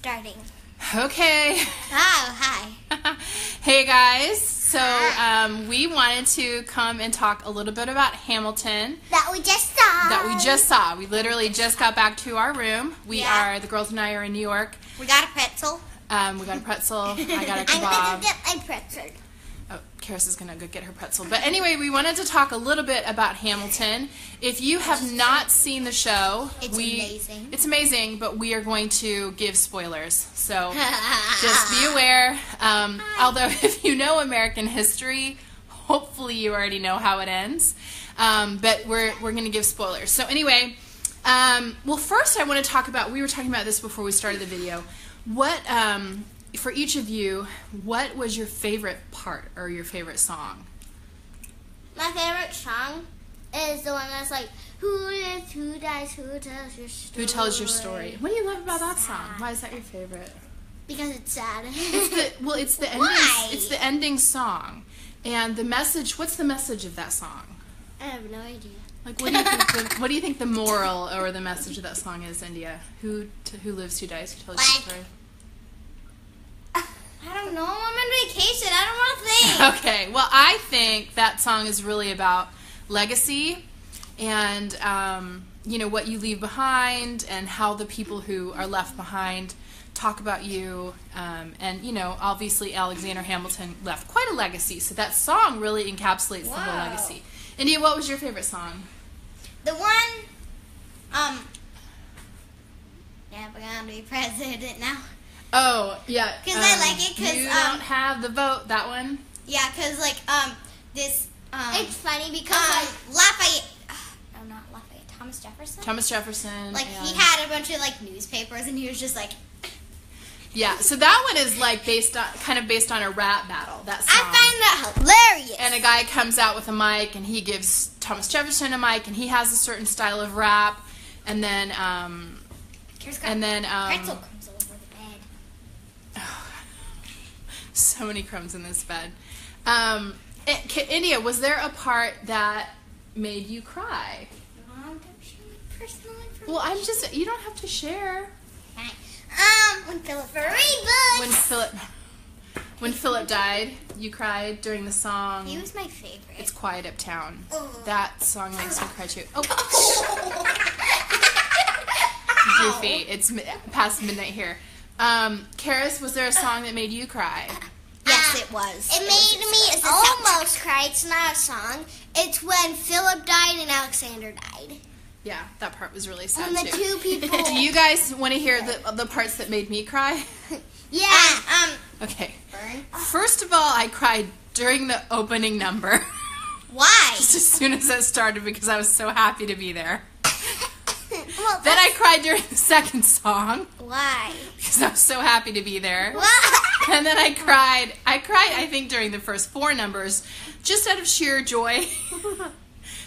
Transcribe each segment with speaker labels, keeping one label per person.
Speaker 1: starting.
Speaker 2: Okay.
Speaker 1: Oh, hi.
Speaker 2: Hey guys. So we wanted to come and talk a little bit about Hamilton.
Speaker 1: That we just saw.
Speaker 2: We literally just got back to our room. The girls and I are in New York.
Speaker 1: We got a pretzel.
Speaker 2: We got a pretzel. I got a kebab.
Speaker 1: I'm going to get my pretzel.
Speaker 2: Oh, Karis is going to go get her pretzel. But anyway, we wanted to talk a little bit about Hamilton. If you have not seen the show,
Speaker 1: amazing.
Speaker 2: It's amazing, but we are going to give spoilers. So just be aware. Although if you know American history, hopefully you already know how it ends. But we're going to give spoilers. So anyway, well, first I want to talk about, we were talking about this before we started the video. What, for each of you, what was your favorite part or your favorite song?
Speaker 1: My favorite song is the one that's like, who lives, who dies, who tells your story.
Speaker 2: Who tells your story? What do you love about that song? Why is that your favorite?
Speaker 1: Because it's sad.
Speaker 2: It's the ending.
Speaker 1: Why?
Speaker 2: It's the ending song, and the message. What's the message of that song?
Speaker 1: I have no idea.
Speaker 2: Like, what do you think? What do you think the moral or the message of that song is, India? Who lives, who dies, who tells your story?
Speaker 1: I don't know. I'm on vacation. I don't want to think.
Speaker 2: Okay. Well, I think that song is really about legacy and what you leave behind and how the people who are left behind talk about you. And obviously Alexander Hamilton left quite a legacy. So that song really encapsulates the whole legacy. India, what was your favorite song?
Speaker 1: The one, Never Gonna Be President Now.
Speaker 2: Oh, yeah.
Speaker 1: Because I like it because,
Speaker 2: you don't have the vote, that one?
Speaker 1: Yeah, because, this, it's funny because, Lafayette, no, not Lafayette, Thomas Jefferson?
Speaker 2: Thomas Jefferson.
Speaker 1: He had a bunch of, newspapers, and he was just like...
Speaker 2: Yeah, so that one is, kind of based on a rap battle, that song.
Speaker 1: I find that hilarious.
Speaker 2: And a guy comes out with a mic, and he gives Thomas Jefferson a mic, and he has a certain style of rap, and then,
Speaker 1: pretzel comes over the bed.
Speaker 2: So many crumbs in this bed. India, was there a part that made you cry?
Speaker 1: Don't share my personal information.
Speaker 2: Well, you don't have to share.
Speaker 1: When
Speaker 2: When Philip died, you cried during the song.
Speaker 1: He was my favorite.
Speaker 2: It's Quiet Uptown. That song makes me cry too. Oh. Goofy. It's past midnight here. Karis, was there a song that made you cry?
Speaker 1: Yes, it was. It made me almost cry. It's not a song. It's when Philip died and Alexander died.
Speaker 2: Yeah, that part was really sad
Speaker 1: when the two people...
Speaker 2: Do you guys want to hear the parts that made me cry?
Speaker 1: Yeah.
Speaker 2: Okay. First of all, I cried during the opening number.
Speaker 1: Why?
Speaker 2: Just as soon as it started because I was so happy to be there.
Speaker 1: Well,
Speaker 2: then I cried during the second song.
Speaker 1: Why?
Speaker 2: Because I was so happy to be there.
Speaker 1: What?
Speaker 2: And then I cried, I think, during the first 4 numbers, just out of sheer joy.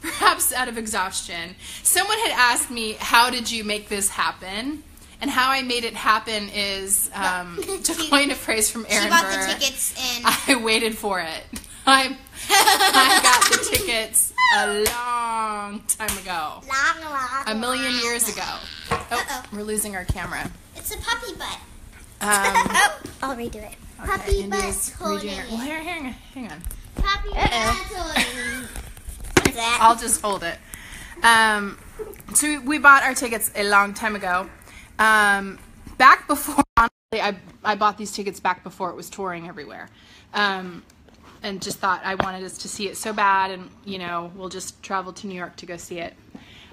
Speaker 2: Perhaps out of exhaustion. Someone had asked me, how did you make this happen? And how I made it happen is, to coin a phrase from Aaron Burr,
Speaker 1: she bought the tickets and...
Speaker 2: I waited for it. I got the tickets a long time ago. A million years ago. Oh, we're losing our camera.
Speaker 1: It's a puppy butt. I'll redo it.
Speaker 2: Okay,
Speaker 1: Puppy butt holding.
Speaker 2: Well, hang on.
Speaker 1: Puppy butt holding.
Speaker 2: I'll just hold it. So we bought our tickets a long time ago. Back before, honestly, I bought these tickets back before it was touring everywhere. And just thought I wanted us to see it so bad, and we'll just travel to New York to go see it.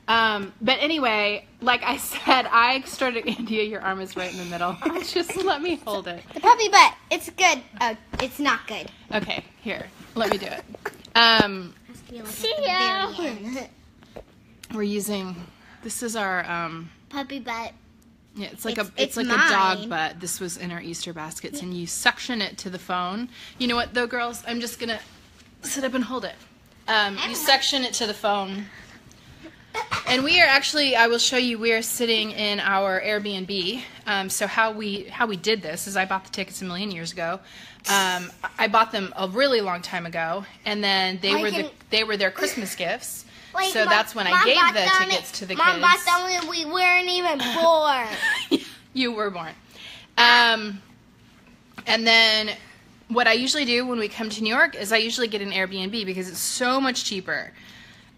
Speaker 2: But anyway, like I said, I started... India, your arm is right in the middle. Just let me hold it.
Speaker 1: The puppy butt. It's good. It's not good.
Speaker 2: Okay, here. Let me do it.
Speaker 1: See ya.
Speaker 2: We're using... This is our...
Speaker 1: puppy butt.
Speaker 2: Yeah, it's like a dog butt. This was in our Easter baskets, and you suction it to the phone. You know what, though, girls? I'm just gonna sit up and hold it. You suction it to the phone, and we are actually. I will show you. We are sitting in our Airbnb. So how we did this is I bought the tickets a million years ago. I bought them a really long time ago, and then they were their Christmas gifts.
Speaker 1: Wait,
Speaker 2: so that's when I gave the tickets to the kids.
Speaker 1: Mom bought them when we weren't even born.
Speaker 2: You were born. And then what I usually do when we come to New York is I usually get an Airbnb because it's so much cheaper.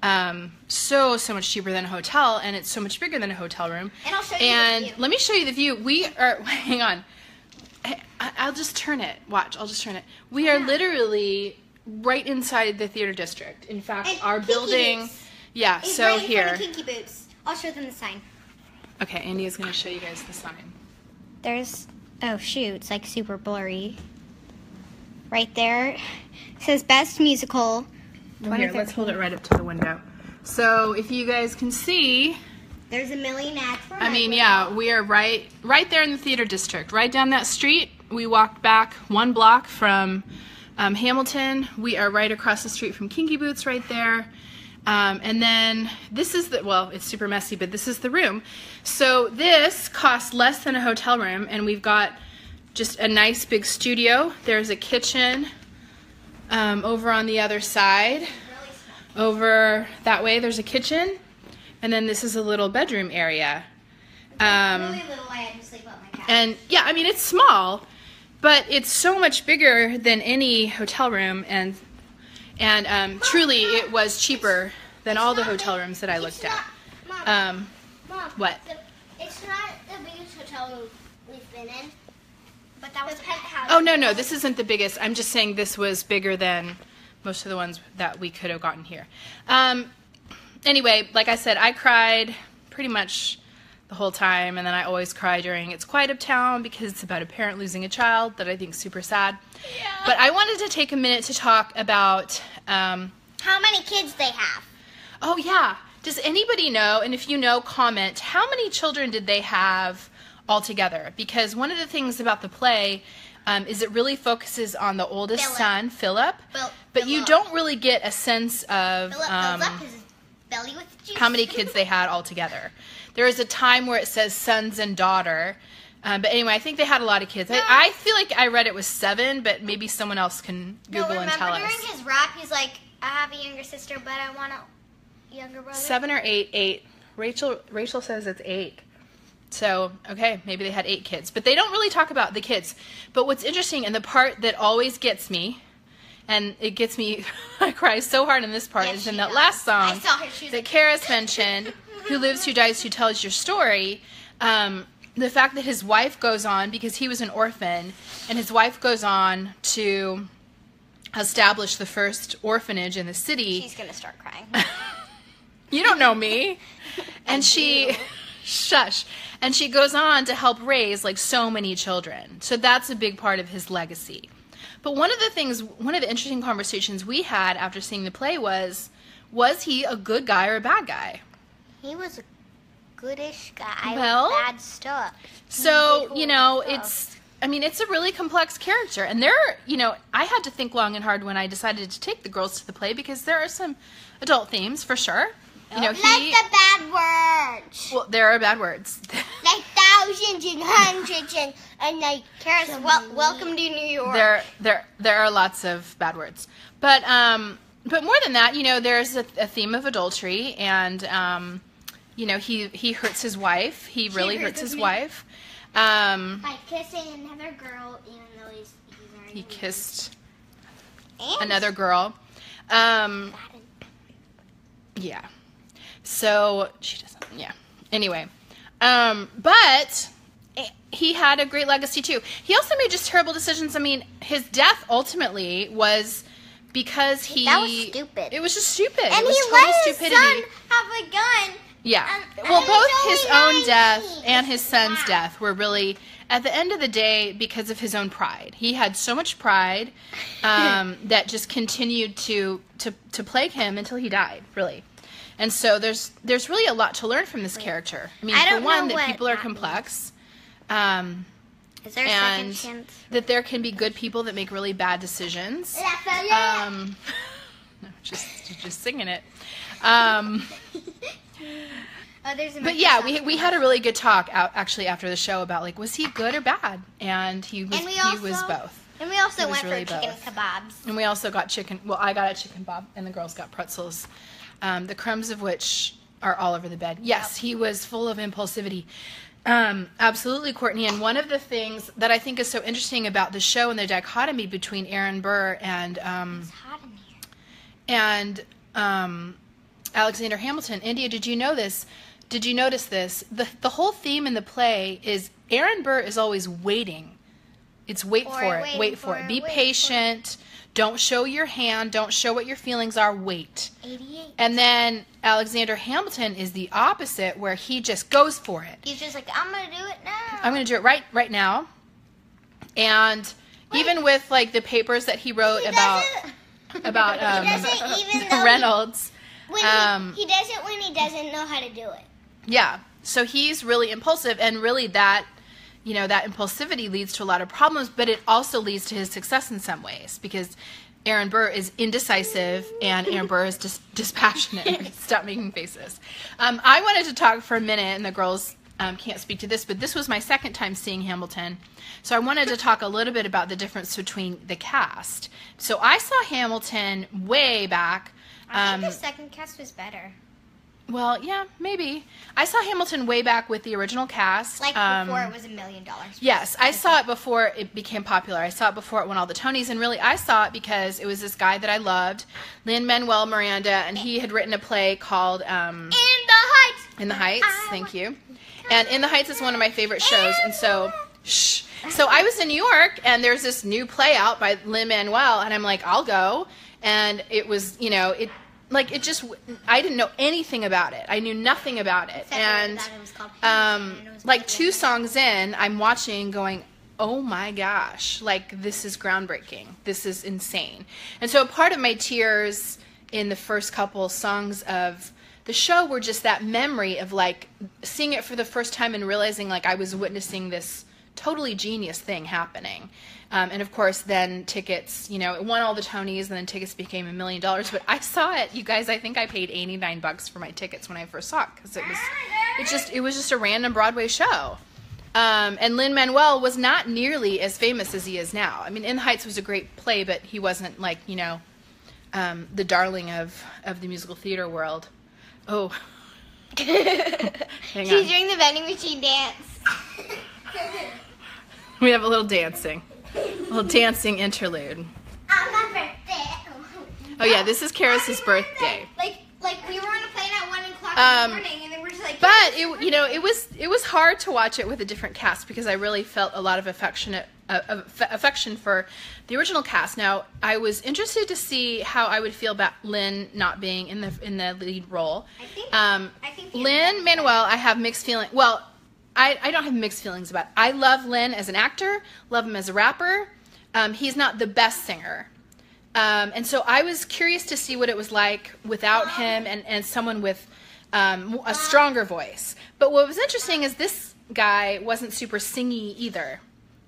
Speaker 2: So much cheaper than a hotel, and it's so much bigger than a hotel room.
Speaker 1: And I'll show you the view.
Speaker 2: Let me show you the view. We are, hang on. I'll just turn it. Watch, I'll just turn it. We are literally right inside the theater district. In fact,
Speaker 1: and
Speaker 2: our building,
Speaker 1: it's
Speaker 2: so
Speaker 1: right
Speaker 2: here.
Speaker 1: In front of Kinky Boots. I'll show them the sign.
Speaker 2: Okay, Andy is going to show you guys the sign.
Speaker 1: There's, oh shoot, it's like super blurry. Right there. It says Best Musical.
Speaker 2: Well, here, let's hold it right up to the window. So if you guys can see,
Speaker 1: there's a million ads for
Speaker 2: we are right there in the theater district, right down that street. We walked back 1 block from Hamilton. We are right across the street from Kinky Boots right there. And then this is it's super messy, but this is the room. So this costs less than a hotel room, and we've got just a nice big studio. There's a kitchen over on the other side. Over that way, there's a kitchen, and then this is a little bedroom area.
Speaker 1: Really little. I had to sleep on my couch.
Speaker 2: And yeah, I mean, it's small, but it's so much bigger than any hotel room, and truly, it was cheaper than all the hotel rooms that I looked at.
Speaker 1: Mom,
Speaker 2: what?
Speaker 1: It's not the biggest hotel room we've been in, but that was the penthouse.
Speaker 2: Oh, no, this isn't the biggest. I'm just saying this was bigger than most of the ones that we could have gotten here. Anyway, like I said, I cried pretty much the whole time, and then I always cry during It's Quiet Uptown because it's about a parent losing a child that I think is super sad. Yeah. But I wanted to take a minute to talk about
Speaker 1: how many kids they have.
Speaker 2: Oh, yeah. Does anybody know, and if you know, comment, how many children did they have altogether? Because one of the things about the play is it really focuses on the oldest son, Philip, but you don't really get a sense of how many kids they had altogether. There is a time where it says sons and daughter, but anyway, I think they had a lot of kids. I feel like I read it was 7, but maybe someone else can Google and tell us.
Speaker 1: During his rap, he's like, I have a younger sister, but I want a younger brother.
Speaker 2: 7 or 8, 8. Rachel says it's 8. So, okay, maybe they had 8 kids. But they don't really talk about the kids. But what's interesting, and the part that always gets me, and it gets me, I cry so hard in this part, is in that last song that Karis mentioned, Who Lives, Who Dies, Who Tells Your Story, the fact that his wife goes on, because he was an orphan, and his wife goes on to establish the first orphanage in the city.
Speaker 1: She's going to start crying.
Speaker 2: You don't know me. And she... Shush. And she goes on to help raise like so many children. So that's a big part of his legacy. But one of the interesting conversations we had after seeing the play was he a good guy or a bad guy?
Speaker 1: He was a goodish guy
Speaker 2: with
Speaker 1: bad stuff.
Speaker 2: So, it's a really complex character. And I had to think long and hard when I decided to take the girls to the play because there are some adult themes for sure.
Speaker 1: Like the bad words.
Speaker 2: Well, there are bad words.
Speaker 1: Like thousands and hundreds and like, Karis, welcome to New York.
Speaker 2: There are lots of bad words. But more than that, there's a theme of adultery, and he hurts his wife. He really hurts his wife.
Speaker 1: By kissing another girl, even though he's already
Speaker 2: he kissed another girl. Yeah. So she doesn't. Yeah. Anyway, but he had a great legacy too. He also made just terrible decisions. I mean, his death ultimately was because
Speaker 1: that was stupid.
Speaker 2: It was just stupid.
Speaker 1: And
Speaker 2: it was
Speaker 1: he
Speaker 2: total
Speaker 1: let his
Speaker 2: stupidity.
Speaker 1: son have a gun.
Speaker 2: Yeah. Well, both his own death and his son's death were really, at the end of the day, because of his own pride. He had so much pride that just continued to plague him until he died, really. And so there's really a lot to learn from this character. I mean, for one, that people are complex.
Speaker 1: Is there a second chance?
Speaker 2: That there can be good people that make really bad decisions. No, just singing it. But yeah, we had a really good talk actually after the show about like, was he good or bad? And he was both.
Speaker 1: And we also went for chicken kebabs.
Speaker 2: And we also got chicken. Well, I got a chicken bob, and the girls got pretzels, the crumbs of which are all over the bed. Yes, he was full of impulsivity. Absolutely, Courtney. And one of the things that I think is so interesting about the show and the dichotomy between Aaron Burr and Alexander Hamilton. India, did you know this? Did you notice this? The whole theme in the play is Aaron Burr is always waiting. It's wait for it. Be patient. Don't show your hand. Don't show what your feelings are. Wait.
Speaker 1: 88.
Speaker 2: And then Alexander Hamilton is the opposite, where he just goes for it.
Speaker 1: He's just like, I'm going to do it now.
Speaker 2: I'm going to do it right now. And even with like the papers that he wrote about Reynolds.
Speaker 1: He does it when he doesn't know how to do it.
Speaker 2: Yeah. So he's really impulsive, and really that impulsivity leads to a lot of problems, but it also leads to his success in some ways, because Aaron Burr is indecisive and Aaron Burr is dispassionate. Stop making faces. I wanted to talk for a minute, and the girls can't speak to this, but this was my second time seeing Hamilton. So I wanted to talk a little bit about the difference between the cast. So I saw Hamilton way back.
Speaker 1: I think the second cast was better.
Speaker 2: Well, yeah, maybe. I saw Hamilton way back with the original cast.
Speaker 1: Like before it was $1 million.
Speaker 2: Yes, I saw it before it became popular. I saw it before it won all the Tonys, and really I saw it because it was this guy that I loved, Lin-Manuel Miranda, and he had written a play called
Speaker 1: In the Heights.
Speaker 2: In the Heights, thank you. And In the Heights is one of my favorite shows, and so I was in New York, and there's this new play out by Lin-Manuel, and I'm like, I'll go. And it was, I didn't know anything about it. I knew nothing about it. And like 2 songs in, I'm watching going, oh my gosh, like this is groundbreaking. This is insane. And so part of my tears in the first couple songs of the show were just that memory of like seeing it for the first time and realizing like I was witnessing this totally genius thing happening. And of course, then tickets, it won all the Tonys, and then tickets became $1 million. But I saw it, you guys. I think I paid $89 for my tickets when I first saw it, because it was just a random Broadway show. And Lin-Manuel was not nearly as famous as he is now. I mean, In the Heights was a great play, but he wasn't like the darling of the musical theater world. Oh, hang on.
Speaker 1: She's doing the vending machine dance.
Speaker 2: We have a little dancing. A little dancing interlude.
Speaker 1: On my birthday.
Speaker 2: Oh yeah, this is Karis' birthday.
Speaker 1: Like we were on a plane at 1 o'clock in the morning, and then we're just like.
Speaker 2: But it was hard to watch it with a different cast, because I really felt a lot of affection for the original cast. Now I was interested to see how I would feel about Lin not being in the lead role. I think Lin-Manuel, I have mixed feelings. Well, I don't have mixed feelings about it. I love Lin as an actor, love him as a rapper. He's not the best singer. And so I was curious to see what it was like without him and someone with a stronger voice. But what was interesting is this guy wasn't super singy either.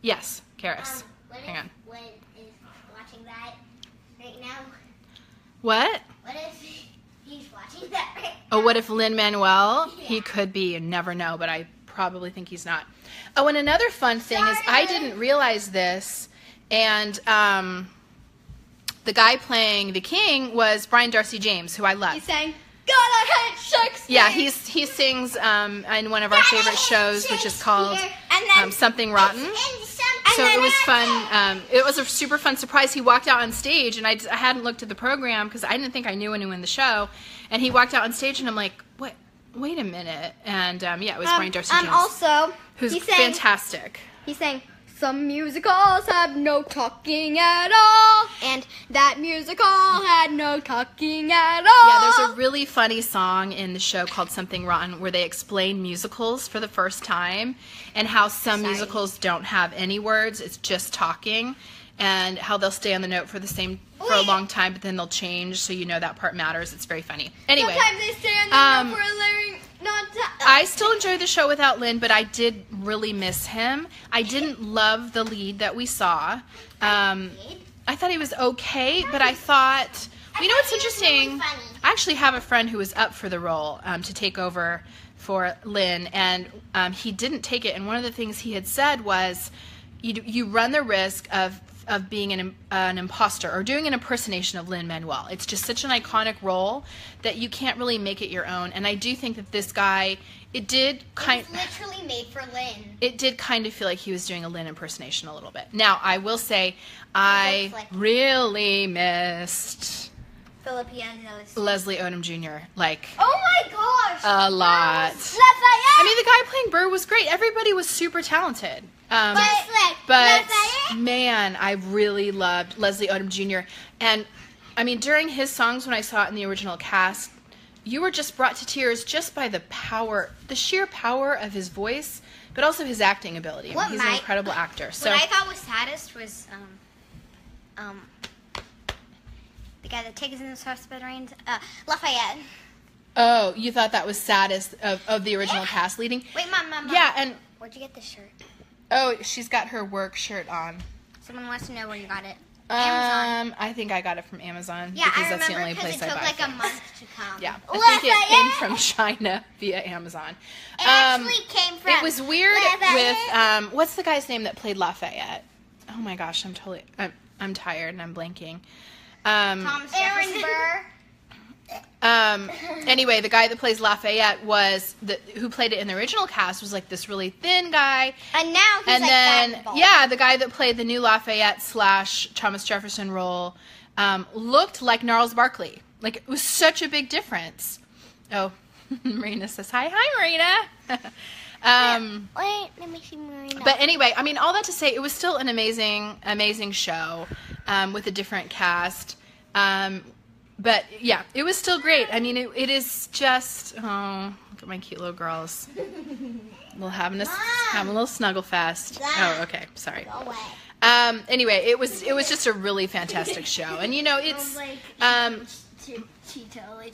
Speaker 2: Yes, Karis. Hang on.
Speaker 1: Lin is watching that right now.
Speaker 2: What?
Speaker 1: What if he's watching that right now?
Speaker 2: Oh, what if Lin-Manuel? Yeah. He could be, you never know, but I probably think he's not. Oh, and another fun thing is I didn't realize this, and the guy playing the king was Brian Darcy James, who I love.
Speaker 1: He sang, God, I hate Shakespeare.
Speaker 2: Yeah, he sings in one of our favorite shows, which is called Something Rotten. So it was fun. It was a super fun surprise. He walked out on stage, and I hadn't looked at the program because I didn't think I knew anyone in the show. And he walked out on stage, and I'm like, what? Wait a minute. And yeah, it was Brian Darcy James.
Speaker 1: Also,
Speaker 2: who's fantastic.
Speaker 1: He sang, some musicals have no talking at all. And that musical had no talking at all.
Speaker 2: Yeah, there's a really funny song in the show called Something Rotten where they explain musicals for the first time and how some musicals don't have any words. It's just talking. And how they'll stay on the note for a long time, but then they'll change, so you know that part matters. It's very funny. Anyway,
Speaker 1: sometimes they stay on the note for a long
Speaker 2: I still enjoy the show without Lin, but I did really miss him. I didn't love the lead that we saw. I thought he was okay, but I thought, you know what's interesting?
Speaker 1: Really
Speaker 2: I actually have a friend who was up for the role to take over for Lin, and he didn't take it. And one of the things he had said was, you run the risk of being an imposter or doing an impersonation of Lin-Manuel. It's just such an iconic role that you can't really make it your own. And I do think that this guy It did kind.
Speaker 1: It was literally made for Lynn.
Speaker 2: It did kind of feel like he was doing a Lynn impersonation a little bit. Now, I will say, I really missed
Speaker 1: Philip
Speaker 2: Leslie Odom Jr. Like,
Speaker 1: oh my gosh,
Speaker 2: a lot.
Speaker 1: Lafayette.
Speaker 2: I mean, the guy playing Burr was great. Everybody was super talented. But man, I really loved Leslie Odom Jr. And I mean, during his songs, when I saw it in the original cast, you were just brought to tears just by the power, the sheer power of his voice, but also his acting ability. I mean, he's an incredible actor. So
Speaker 1: what I thought was saddest was the guy that takes in the hospital reins, Lafayette.
Speaker 2: Oh, you thought that was saddest of the original cast leading?
Speaker 1: Wait, Mom.
Speaker 2: Yeah, and
Speaker 1: where'd you get this shirt?
Speaker 2: Oh, she's got her work shirt on.
Speaker 1: Someone wants to know where you got it.
Speaker 2: Amazon. I think I got it from Amazon.
Speaker 1: Yeah,
Speaker 2: because
Speaker 1: I
Speaker 2: that's the only place
Speaker 1: it took
Speaker 2: I buy
Speaker 1: like
Speaker 2: things.
Speaker 1: A month to come.
Speaker 2: Yeah, I think it came from China via Amazon.
Speaker 1: It actually came from.
Speaker 2: It was weird with what's the guy's name that played Lafayette? Oh my gosh, I'm tired and I'm blanking.
Speaker 1: Thomas Jefferson Burr.
Speaker 2: Anyway, the guy that plays Lafayette who played it in the original cast was like this really thin guy.
Speaker 1: And now he's
Speaker 2: the guy that played the new Lafayette / Thomas Jefferson role looked like Gnarls Barkley. Like, it was such a big difference. Oh, Marina says hi. Hi, Marina.
Speaker 1: Wait, let me see Marina.
Speaker 2: But anyway, I mean, all that to say, it was still an amazing show with a different cast. But yeah, it was still great. I mean, it is just, oh, look at my cute little girls. We'll having a little snuggle fest. Oh, okay, sorry.
Speaker 1: Go away.
Speaker 2: Anyway, it was just a really fantastic show, and you know, it's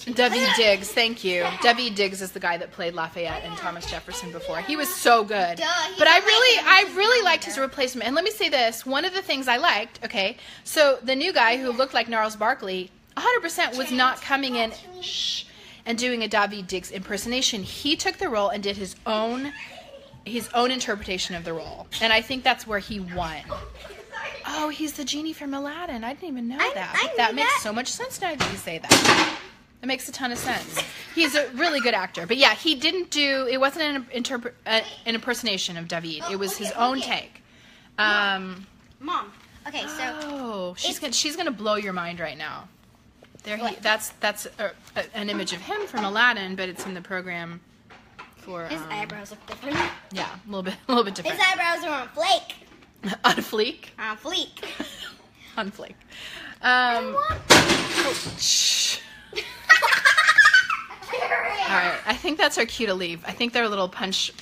Speaker 2: Daveed Diggs. Thank you. Daveed Diggs is the guy that played Lafayette and Thomas Jefferson before. He was so good. But I really liked his replacement. And let me say this: one of the things I liked. Okay, so the new guy who looked like Gnarls Barkley 100% was not coming in and doing a Daveed Diggs impersonation. He took the role and did his own interpretation of the role, and I think that's where he won. Oh, he's the genie from Aladdin. I didn't even know that. But that makes so much sense now that you say that. It makes a ton of sense. He's a really good actor. But yeah, he didn't do, it wasn't an impersonation of Daveed. It was his own take.
Speaker 1: Mom. Okay, so.
Speaker 2: Oh, she's gonna blow your mind right now. That's an image of him from Aladdin, but it's in the program for.
Speaker 1: His eyebrows look different.
Speaker 2: Yeah, a little bit different.
Speaker 1: His eyebrows are on flake.
Speaker 2: On fleek.
Speaker 1: On fleek.
Speaker 2: On flake. Shh. All right, I think that's our cue to leave. I think they're a little punch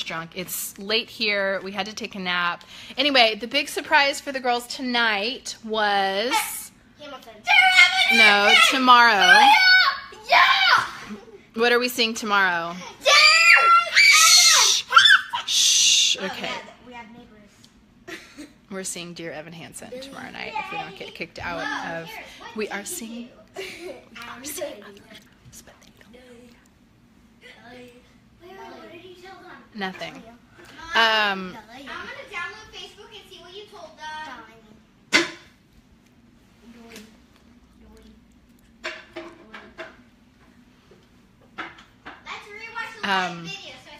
Speaker 2: drunk. It's late here. We had to take a nap. Anyway, the big surprise for the girls tonight was. No, tomorrow.
Speaker 1: Yeah!
Speaker 2: What are we seeing tomorrow? Shh. Okay.
Speaker 1: We have neighbors.
Speaker 2: We're seeing Dear Evan Hansen tomorrow night if we don't get kicked out of. We are seeing. Nothing.
Speaker 1: I'm gonna download Facebook and see what you told them.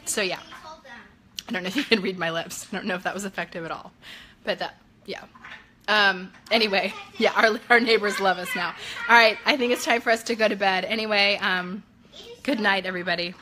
Speaker 2: So yeah, I don't know if you can read my lips. I don't know if that was effective at all, but anyway, yeah, our neighbors love us now. All right, I think it's time for us to go to bed. Anyway, good night, everybody.